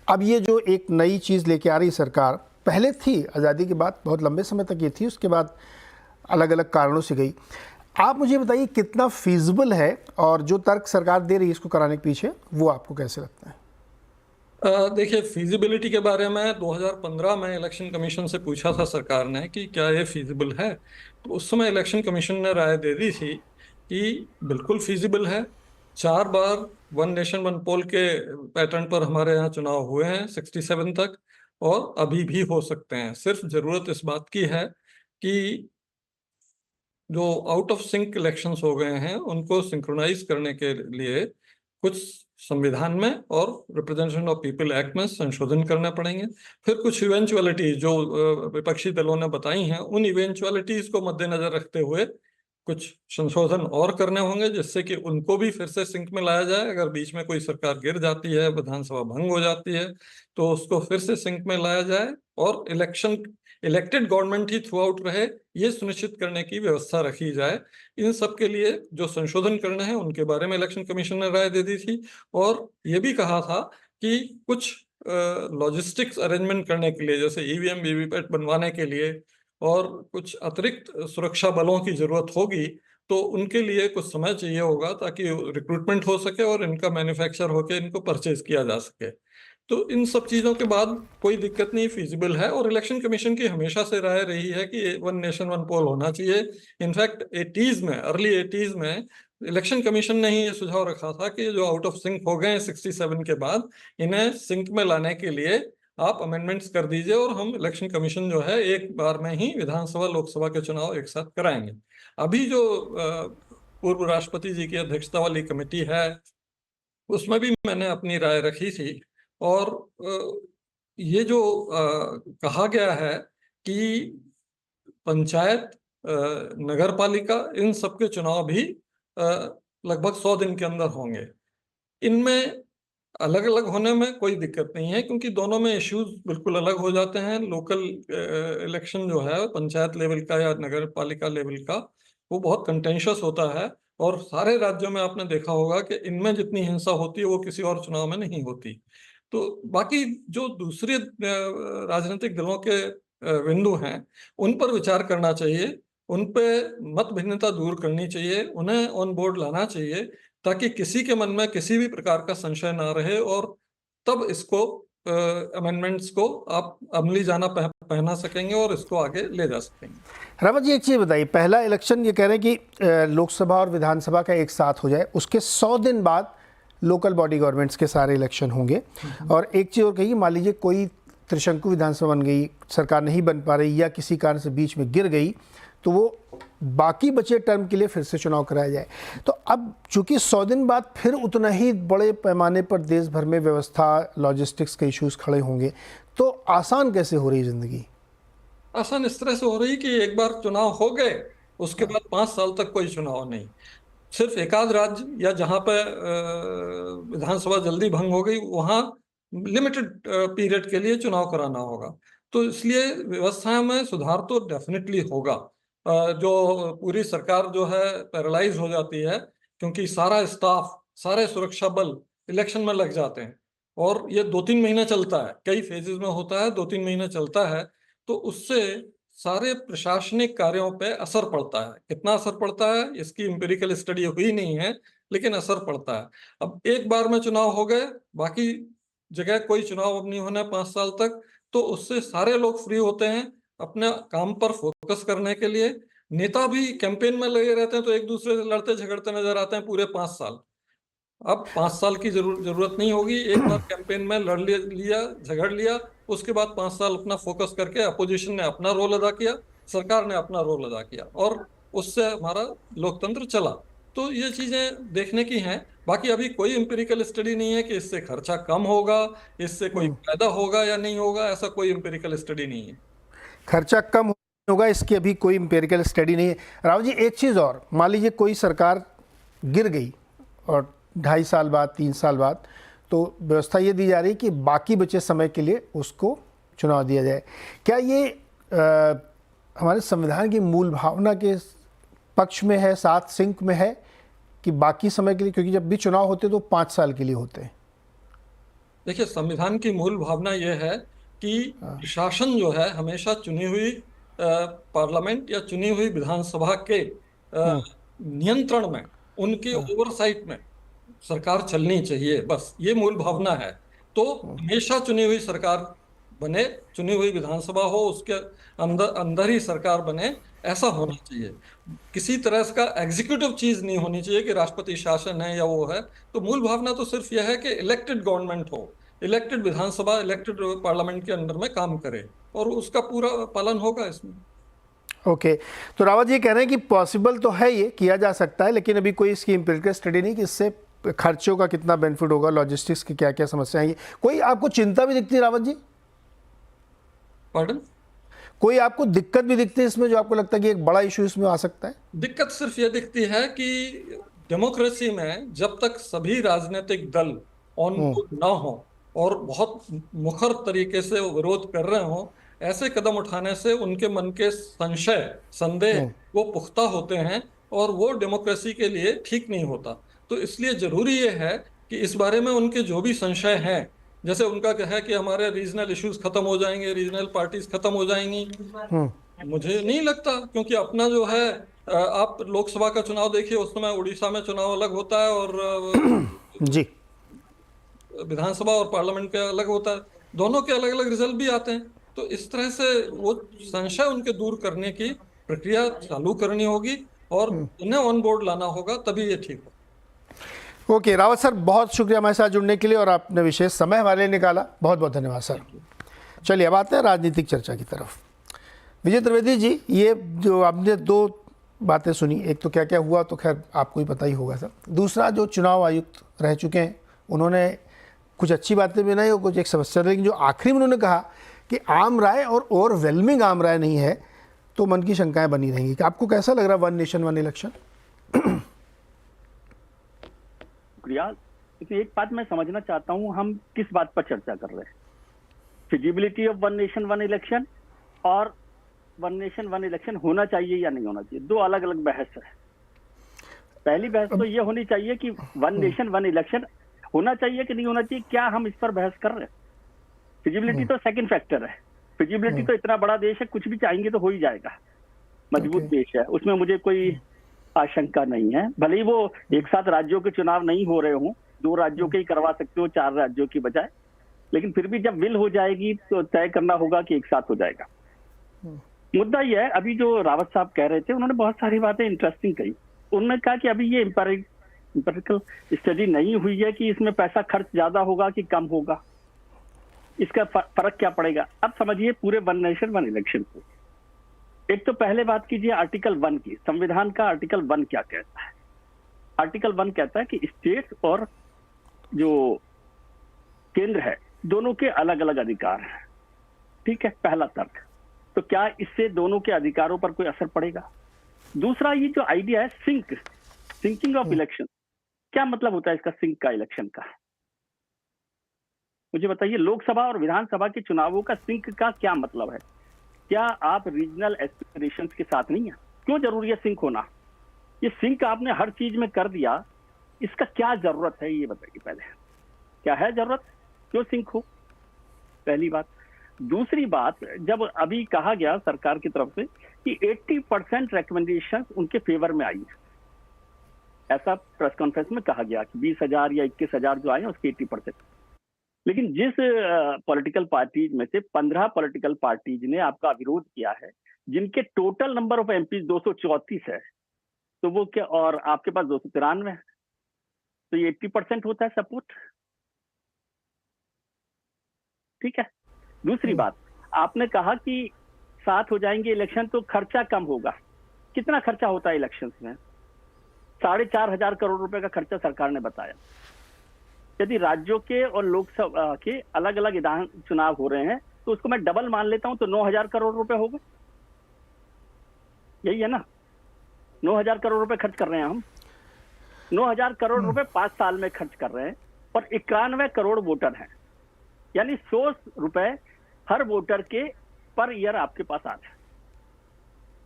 अब ये जो एक नई चीज़ लेके आ रही सरकार, पहले थी आज़ादी के बाद बहुत लंबे समय तक ये थी, उसके बाद अलग अलग कारणों से गई। आप मुझे बताइए कितना फीजिबल है, और जो तर्क सरकार दे रही है इसको कराने के पीछे, वो आपको कैसे लगता है? देखिए, फिजिबिलिटी के बारे में 2015 में इलेक्शन कमीशन से पूछा था सरकार ने कि क्या ये फिजिबल है। तो उस समय इलेक्शन कमीशन ने राय दे दी थी कि बिल्कुल फिजिबल है। 4 बार वन नेशन वन पोल के पैटर्न पर हमारे यहाँ चुनाव हुए हैं 67 तक, और अभी भी हो सकते हैं। सिर्फ जरूरत इस बात की है कि जो आउट ऑफ सिंक इलेक्शंस हो गए हैं उनको सिंक्रोनाइज करने के लिए कुछ संविधान में और रिप्रेजेंटेशन ऑफ पीपल एक्ट में संशोधन करने पड़ेंगे। फिर कुछ इवेंचुअलिटीज जो विपक्षी दलों ने बताई हैं, उन इवेंचुअलिटीज को मद्देनजर रखते हुए कुछ संशोधन और करने होंगे, जिससे कि उनको भी फिर से सिंक में लाया जाए। अगर बीच में कोई सरकार गिर जाती है, विधानसभा भंग हो जाती है, तो उसको फिर से सिंक में लाया जाए और इलेक्टेड गवर्नमेंट ही थ्रू आउट रहे, ये सुनिश्चित करने की व्यवस्था रखी जाए। इन सब के लिए जो संशोधन करने हैं उनके बारे में इलेक्शन कमीशन ने राय दे दी थी, और ये भी कहा था कि कुछ लॉजिस्टिक्स अरेंजमेंट करने के लिए, जैसे ईवीएम वीवीपैट बनवाने के लिए और कुछ अतिरिक्त सुरक्षा बलों की जरूरत होगी, तो उनके लिए कुछ समय चाहिए होगा ताकि रिक्रूटमेंट हो सके और इनका मैन्युफैक्चर होके इनको परचेज किया जा सके। तो इन सब चीजों के बाद कोई दिक्कत नहीं, फिजिबल है। और इलेक्शन कमीशन की हमेशा से राय रही है कि वन नेशन वन पोल होना चाहिए। इनफैक्ट 80s में, अर्ली 80s में इलेक्शन कमीशन ने ही ये सुझाव रखा था कि जो आउट ऑफ सिंक हो गए 67 के बाद, इन्हें सिंक में लाने के लिए आप अमेंडमेंट्स कर दीजिए और हम इलेक्शन कमीशन जो है एक बार में ही विधानसभा लोकसभा के चुनाव एक साथ कराएंगे। अभी जो पूर्व राष्ट्रपति जी की अध्यक्षता वाली कमेटी है, उसमें भी मैंने अपनी राय रखी थी। और ये जो कहा गया है कि पंचायत, नगर पालिका, इन सबके चुनाव भी लगभग 100 दिन के अंदर होंगे। इनमें अलग अलग होने में कोई दिक्कत नहीं है, क्योंकि दोनों में इश्यूज बिल्कुल अलग हो जाते हैं। लोकल इलेक्शन जो है पंचायत लेवल का या नगर पालिका लेवल का, वो बहुत कंटेंशियस होता है। और सारे राज्यों में आपने देखा होगा कि इनमें जितनी हिंसा होती है वो किसी और चुनाव में नहीं होती। तो बाकी जो दूसरे राजनीतिक दलों के बिंदु हैं, उन पर विचार करना चाहिए, उन पे मत भिन्नता दूर करनी चाहिए, उन्हें ऑन बोर्ड लाना चाहिए, ताकि किसी के मन में किसी भी प्रकार का संशय ना रहे, और तब इसको अमेंडमेंट्स को आप अमली जाना पहना सकेंगे और इसको आगे ले जा सकेंगे। रावत जी, एक चीज़ बताइए, पहला इलेक्शन ये कह रहे हैं कि लोकसभा और विधानसभा का एक साथ हो जाए, उसके 100 दिन बाद लोकल बॉडी गवर्नमेंट्स के सारे इलेक्शन होंगे। और एक चीज़ और कही, मान लीजिए कोई त्रिशंकु विधानसभा बन गई, सरकार नहीं बन पा रही या किसी कारण से बीच में गिर गई, तो वो बाकी बचे टर्म के लिए फिर से चुनाव कराया जाए। तो अब चूंकि 100 दिन बाद फिर उतना ही बड़े पैमाने पर देश भर में व्यवस्था, लॉजिस्टिक्स के इश्यूज खड़े होंगे, तो आसान कैसे हो रही ज़िंदगी? आसान इस तरह से हो रही कि एक बार चुनाव हो गए, उसके बाद 5 साल तक कोई चुनाव नहीं। सिर्फ एक आध राज्य या जहां पे विधानसभा जल्दी भंग हो गई, वहां लिमिटेड पीरियड के लिए चुनाव कराना होगा। तो इसलिए व्यवस्था में सुधार तो डेफिनेटली होगा। जो पूरी सरकार जो है पैरालाइज हो जाती है, क्योंकि सारा स्टाफ, सारे सुरक्षा बल इलेक्शन में लग जाते हैं, और ये 2-3 महीने चलता है, कई फेजेस में होता है, 2-3 महीने चलता है। तो उससे सारे प्रशासनिक कार्यों पे असर पड़ता है। कितना असर पड़ता है इसकी एम्पिरिकल स्टडी हुई नहीं है, लेकिन असर पड़ता है। अब एक बार में चुनाव हो गए, बाकी जगह कोई चुनाव अब नहीं होना 5 साल तक, तो उससे सारे लोग फ्री होते हैं अपने काम पर फोकस करने के लिए। नेता भी कैंपेन में लगे रहते हैं, तो एक दूसरे से लड़ते झगड़ते नजर आते हैं पूरे 5 साल। अब 5 साल की जरूरत नहीं होगी, एक बार कैंपेन में लड़ लिया, झगड़ लिया, उसके बाद 5 साल अपना फोकस करके अपोजिशन ने अपना रोल अदा किया, सरकार ने अपना रोल अदा किया, और उससे हमारा लोकतंत्र चला। तो ये चीजें देखने की हैं। बाकी अभी कोई एम्पिरिकल स्टडी नहीं है कि इससे खर्चा कम होगा, इससे कोई फायदा होगा या नहीं होगा, ऐसा कोई एम्पिरिकल स्टडी नहीं है। खर्चा कम होगा इसकी अभी कोई एम्पिरिकल स्टडी नहीं है। राव जी, एक चीज़ और, मान लीजिए कोई सरकार गिर गई और 2.5 साल बाद, 3 साल बाद, तो व्यवस्था ये दी जा रही है कि बाकी बचे समय के लिए उसको चुनाव दिया जाए। क्या ये हमारे संविधान की मूल भावना के पक्ष में है, साथ सिंक में है, कि बाकी समय के लिए, क्योंकि जब भी चुनाव होते तो 5 साल के लिए होते हैं? देखिए, संविधान की मूल भावना यह है कि शासन जो है हमेशा चुनी हुई पार्लियामेंट या चुनी हुई विधानसभा के नियंत्रण में, उनके ओवरसाइट में सरकार चलनी चाहिए, बस ये मूल भावना है। तो हमेशा चुनी हुई सरकार बने, चुनी हुई विधानसभा हो, उसके अंदर अंदर ही सरकार बने, ऐसा होना चाहिए। किसी तरह का एग्जीक्यूटिव चीज नहीं होनी चाहिए कि राष्ट्रपति शासन है या वो है। तो मूल भावना तो सिर्फ यह है कि इलेक्टेड गवर्नमेंट हो, इलेक्टेड विधानसभा, इलेक्टेड पार्लियामेंट के अंडर में काम करे, और उसका पूरा पालन होगा इसमें। ओके, तो रावत जी कह रहे हैं कि पॉसिबल तो है, ये किया जा सकता है, लेकिन अभी कोई इसकी एम्पिरिकल स्टडी नहीं कि इससे खर्चों का कितना बेनिफिट होगा, लॉजिस्टिक्स की क्या क्या समस्याएं हैं। कोई आपको चिंता भी दिखती है रावत जी? पार्डन? कोई आपको दिक्कत भी दिखती है इसमें, जो आपको लगता है कि एक बड़ा इशू इसमें आ सकता है? दिक्कत सिर्फ ये दिखती है कि डेमोक्रेसी में जब तक सभी राजनीतिक दल ऑन बोर्ड ना हो और बहुत मुखर तरीके से वो विरोध कर रहे हो, ऐसे कदम उठाने से उनके मन के संशय, संदेह वो पुख्ता होते हैं, और वो डेमोक्रेसी के लिए ठीक नहीं होता। तो इसलिए जरूरी ये है कि इस बारे में उनके जो भी संशय हैं, जैसे उनका क्या है कि हमारे रीजनल इश्यूज खत्म हो जाएंगे, रीजनल पार्टीज खत्म हो जाएंगी, मुझे नहीं लगता। क्योंकि अपना जो है, आप लोकसभा का चुनाव देखिए, उस समय उड़ीसा में चुनाव अलग होता है और जी, विधानसभा और पार्लियामेंट का अलग होता है, दोनों के अलग अलग रिजल्ट भी आते हैं। तो इस तरह से वो संशय उनके दूर करने की प्रक्रिया चालू करनी होगी और उन्हें ऑन बोर्ड लाना होगा, तभी ये ठीक हो। ओके रावत सर, बहुत शुक्रिया हमारे साथ जुड़ने के लिए, और आपने विशेष समय हमारे लिए निकाला, बहुत बहुत धन्यवाद सर। चलिए अब आते हैं राजनीतिक चर्चा की तरफ। विजय त्रिवेदी जी, ये जो आपने दो बातें सुनी, एक तो क्या क्या हुआ तो खैर आपको ही पता ही होगा सर, दूसरा जो चुनाव आयुक्त रह चुके हैं उन्होंने कुछ अच्छी बातें भी नहीं और कुछ एक समस्या, लेकिन जो आखिरी में उन्होंने कहा कि आम राय और ओवरवेलमिंग आम राय नहीं है, तो मन की शंकाएं बनी रहेंगी। कि आपको कैसा लग रहा है वन नेशन वन इलेक्शन? शुक्रिया। क्योंकि एक बात मैं समझना चाहता हूं, हम किस बात पर चर्चा कर रहे हैं? Feasibility of one nation one election और वन नेशन वन इलेक्शन होना चाहिए या नहीं होना चाहिए, दो अलग अलग बहस है। पहली बहस तो ये होनी चाहिए कि वन नेशन वन इलेक्शन होना चाहिए कि नहीं होना चाहिए, क्या हम इस पर बहस कर रहे हैं? फिजिबिलिटी तो सेकंड फैक्टर है। फिजिबिलिटी तो इतना बड़ा देश है, कुछ भी चाहेंगे तो हो ही जाएगा, मजबूत देश है, उसमें मुझे कोई आशंका नहीं है। भले ही वो एक साथ राज्यों के चुनाव नहीं हो रहे हों, दो राज्यों के ही करवा सकते हो 4 राज्यों की बजाय, लेकिन फिर भी जब विल हो जाएगी तो तय करना होगा कि एक साथ हो जाएगा। मुद्दा यह है, अभी जो रावत साहब कह रहे थे, उन्होंने बहुत सारी बातें इंटरेस्टिंग कही। उन्होंने कहा कि अभी ये एम्पिरिकल स्टडी नहीं हुई है कि इसमें पैसा खर्च ज्यादा होगा कि कम होगा, इसका फर्क क्या पड़ेगा। अब समझिए पूरे वन नेशन वन इलेक्शन को। एक तो पहले बात कीजिए आर्टिकल 1 की, संविधान का आर्टिकल 1 क्या कहता है? आर्टिकल 1 कहता है कि स्टेट और जो केंद्र है दोनों के अलग अलग अधिकार हैं। ठीक है, पहला तर्क। तो क्या इससे दोनों के अधिकारों पर कोई असर पड़ेगा? दूसरा, ये जो आइडिया है सिंकिंग ऑफ इलेक्शन, क्या मतलब होता है इसका, सिंक का इलेक्शन का? मुझे बताइए, लोकसभा और विधानसभा के चुनावों का सिंक का क्या मतलब है? क्या आप रीजनल एस्पिरेशंस के साथ नहीं है? क्यों जरूरी है सिंक होना? ये सिंक आपने हर चीज में कर दिया, इसका क्या जरूरत है ये बताइए पहले। क्या है जरूरत, क्यों सिंक हो? पहली बात। दूसरी बात, जब अभी कहा गया सरकार की तरफ से कि 80% रिकमेंडेशन उनके फेवर में आई है, ऐसा प्रेस कॉन्फ्रेंस में कहा गया कि 20,000 या 21,000 जो आए हैं उसके 80%। लेकिन जिस पॉलिटिकल पार्टीज में से 15 पॉलिटिकल पार्टीज ने आपका विरोध किया है, जिनके टोटल नंबर ऑफ एमपी 234 है, तो वो क्या, और आपके पास 293 है, तो ये 80% होता है सपोर्ट। ठीक है। दूसरी बात, आपने कहा कि साथ हो जाएंगे इलेक्शन तो खर्चा कम होगा। कितना खर्चा होता है इलेक्शंस में? 4,500 करोड़ रुपए का खर्चा सरकार ने बताया। यदि राज्यों के और लोकसभा के अलग अलग विधान चुनाव हो रहे हैं तो उसको मैं डबल मान लेता हूं, तो 9,000 करोड़ रुपए हो गए। यही है ना, 9,000 करोड़ रुपए खर्च कर रहे हैं हम। 9,000 करोड़ रुपए 5 साल में खर्च कर रहे हैं, और 91 करोड़ वोटर हैं, यानी 100 रुपए हर वोटर के पर ईयर आपके पास आ रहे हैं।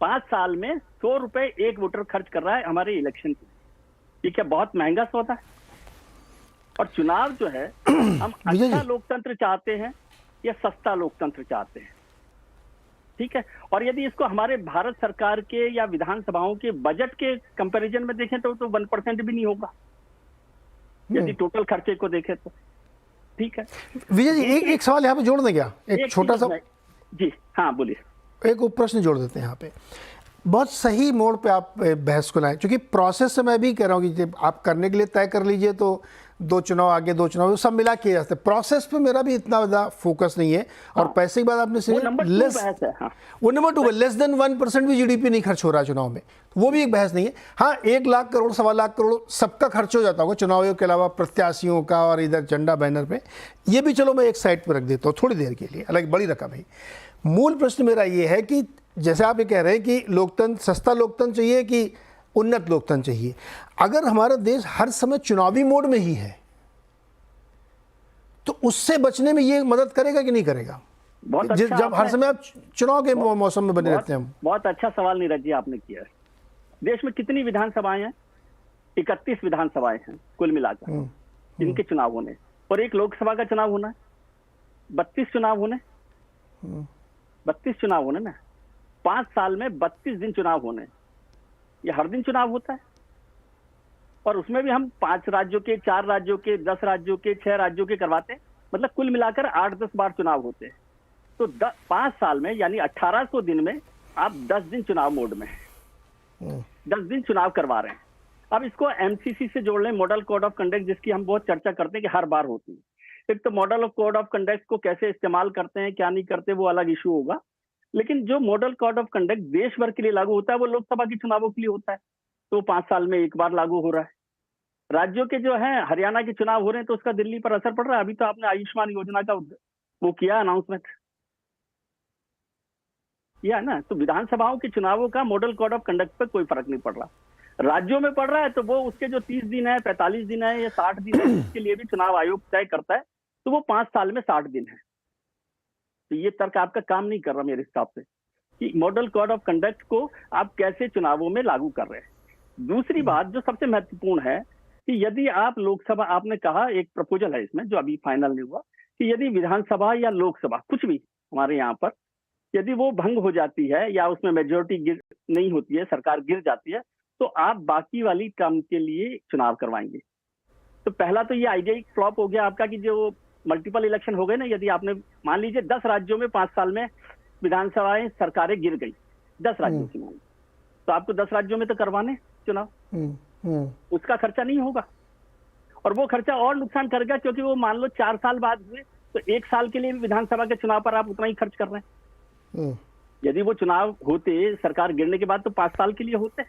5 साल में 100 रुपए एक वोटर खर्च कर रहा है हमारे इलेक्शन के लिए। ये क्या बहुत महंगा सौदा है? और चुनाव जो है हम विजय अच्छा जी। लोकतंत्र चाहते हैं या सस्ता लोकतंत्र चाहते हैं, ठीक है। और यदि इसको हमारे भारत सरकार के या विधानसभाओं के बजट के कंपैरिजन में देखें तो 1% भी नहीं होगा, यदि टोटल खर्चे को देखें तो, ठीक है। विजय जी, एक सवाल यहाँ पे जोड़ दें क्या, एक छोटा सा, जी हाँ बोलिए। एक उप प्रश्न जोड़ देते हैं यहाँ पे। बहुत सही मोड़ पे आप बहस को लाएं, क्योंकि प्रोसेस से मैं भी कह रहा हूँ कि जब आप करने के लिए तय कर लीजिए तो 2 चुनाव आगे 2 चुनाव सब मिला किए जाते हैं। प्रोसेस पे मेरा भी इतना ज़्यादा फोकस नहीं है। और पैसे की बात आपने वो नंबर 2 बहस है। हाँ, वो नंबर 2 है, लेस देन 1% भी जीडीपी नहीं खर्च हो रहा चुनाव में, वो भी एक बहस नहीं है। हाँ, 1 लाख करोड़ 1.25 लाख करोड़ सबका खर्च हो जाता होगा चुनाव आयोग के अलावा, प्रत्याशियों का और इधर झंडा बैनर पे, ये भी चलो मैं एक साइड पर रख देता हूँ थोड़ी देर के लिए, अलग बड़ी रकम है। मूल प्रश्न मेरा ये है कि जैसे आप ये कह रहे हैं कि लोकतंत्र, सस्ता लोकतंत्र चाहिए कि उन्नत लोकतंत्र चाहिए। अगर हमारा देश हर समय चुनावी मोड में ही है तो उससे बचने में ये मदद करेगा कि नहीं करेगा? बहुत अच्छा, जब हर समय आप चुनाव के मौसम में बने रहते हैं। बहुत अच्छा सवाल नीरज जी आपने किया है। देश में कितनी विधानसभाएं हैं? 31 विधानसभाएं हैं कुल मिलाकर, जिनके चुनाव होने, और एक लोकसभा का चुनाव होना है। 32 चुनाव होने, 32 चुनाव होने ना, 5 साल में 32 दिन चुनाव होने। ये हर दिन चुनाव होता है, और उसमें भी हम 5 राज्यों के, 4 राज्यों के, 10 राज्यों के, 6 राज्यों के करवाते हैं। मतलब कुल मिलाकर 8-10 बार चुनाव होते हैं। तो 5 साल में यानी 1800 दिन में आप 10 दिन चुनाव मोड में हैं, 10 दिन चुनाव करवा रहे हैं। अब इसको एमसीसी से जोड़ लें, मॉडल कोड ऑफ कंडक्ट, जिसकी हम बहुत चर्चा करते हैं कि हर बार होती है। एक तो मॉडल कोड ऑफ कंडक्ट को कैसे इस्तेमाल करते हैं, क्या नहीं करते, वो अलग इशू होगा। लेकिन जो मॉडल कोड ऑफ कंडक्ट देश भर के लिए लागू होता है वो लोकसभा के चुनावों के लिए होता है, तो 5 साल में एक बार लागू हो रहा है। राज्यों के जो है, हरियाणा के चुनाव हो रहे हैं तो उसका दिल्ली पर असर पड़ रहा है। अभी तो आपने आयुष्मान योजना का वो किया अनाउंसमेंट, किया ना। तो विधानसभाओं के चुनावों का मॉडल कोड ऑफ कंडक्ट पर कोई फर्क नहीं पड़ रहा। राज्यों में पड़ रहा है तो वो उसके जो 30 दिन है, 45 दिन है या 60 दिन है, उसके लिए भी चुनाव आयोग तय करता है, तो वो 5 साल में 60 दिन है। तो ये तर्क आपका काम नहीं कर रहा मेरे हिसाब से, कि मॉडल कोड ऑफ कंडक्ट को आप कैसे चुनावों में लागू कर रहे हैं। दूसरी बात जो सबसे महत्वपूर्ण है कि यदि आप लोकसभा, आपने कहा एक प्रपोजल है इसमें जो अभी फाइनल नहीं हुआ, कि यदि विधानसभा या लोकसभा कुछ भी हमारे यहाँ पर यदि वो भंग हो जाती है या उसमें मेजोरिटी नहीं होती है, सरकार गिर जाती है, तो आप बाकी वाली टर्म के लिए चुनाव करवाएंगे। तो पहला तो ये आइडिया फ्लॉप हो गया आपका कि जो मल्टीपल इलेक्शन हो गए ना, यदि आपने मान लीजिए 10 राज्यों में 5 साल में विधानसभाएं, सरकारें गिर गई 10 राज्यों की, मान, तो आपको 10 राज्यों में तो करवाने चुनाव, उसका खर्चा नहीं होगा। और वो खर्चा और नुकसान करेगा, क्योंकि वो मान लो 4 साल बाद हुए तो 1 साल के लिए भी विधानसभा के चुनाव पर आप उतना ही खर्च कर रहे हैं। यदि वो चुनाव होते सरकार गिरने के बाद तो 5 साल के लिए होते,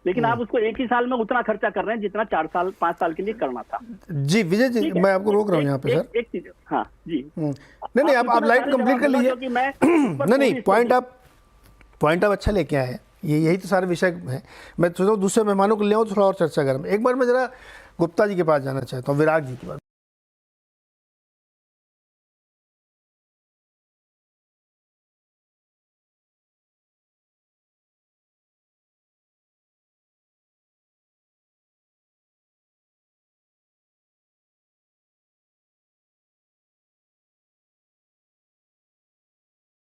लेकिन आप उसको 1 ही साल में उतना खर्चा कर रहे हैं जितना 5 साल के लिए करना था। जी विजय जी, मैं आपको रोक रहा हूँ यहाँ पे सर। एक चीज, हाँ जी, नहीं आप लाइन कंप्लीट कर लीजिए। नहीं पॉइंट आप अच्छा लेके आए हैं, यही तो सारे विषय है। मैं सोचा दूसरे मेहमानों को ले आऊँ, थोड़ा और चर्चा करें। एक बार मैं जरा गुप्ता जी के पास जाना चाहता हूँ, विराग जी के पास।